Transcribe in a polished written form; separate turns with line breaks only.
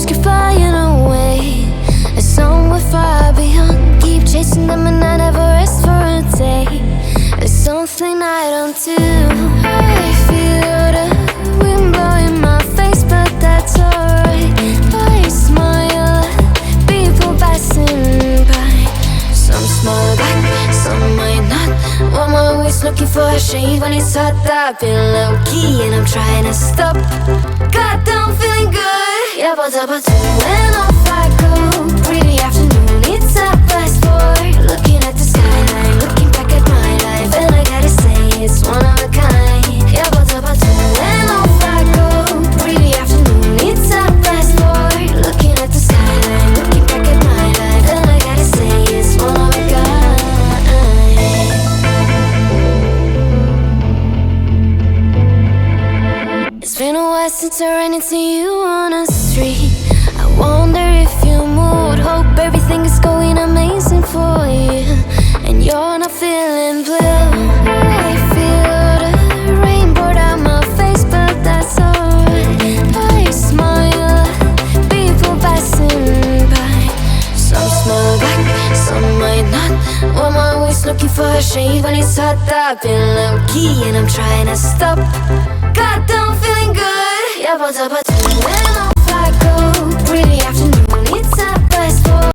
just keep flying away. As somewhere far beyond, keep chasing them and I never rest for a day. There's something I don't do. I feel the wind blowing my face, but that's alright. I smile at people passing by. Some smile back, some might not. I'm always looking for a shade when it's hot. I've been low-key and I'm trying to stop. God, I'm feeling good. Yeah, but when off I go. Pretty afternoon, it's a fast forward. Looking at the skyline, looking back at my life, and I gotta say it's one of a kind. Yeah, but when off I go. Pretty afternoon, it's a fast forward. Looking at the skyline, looking back at my life, and I gotta say it's one of a kind. It's been a while since I ran into you on the street. I wonder if you moved. Hope everything is going amazing for you, and you're not feeling blue. I feel the rain pour down my face, but that's alright. I smile at people passing by. Some smile back, some might not. I'm always looking for a shade when it's hot. I've been low-key and I'm trying to stop. God, I'm feeling good. Yeah, but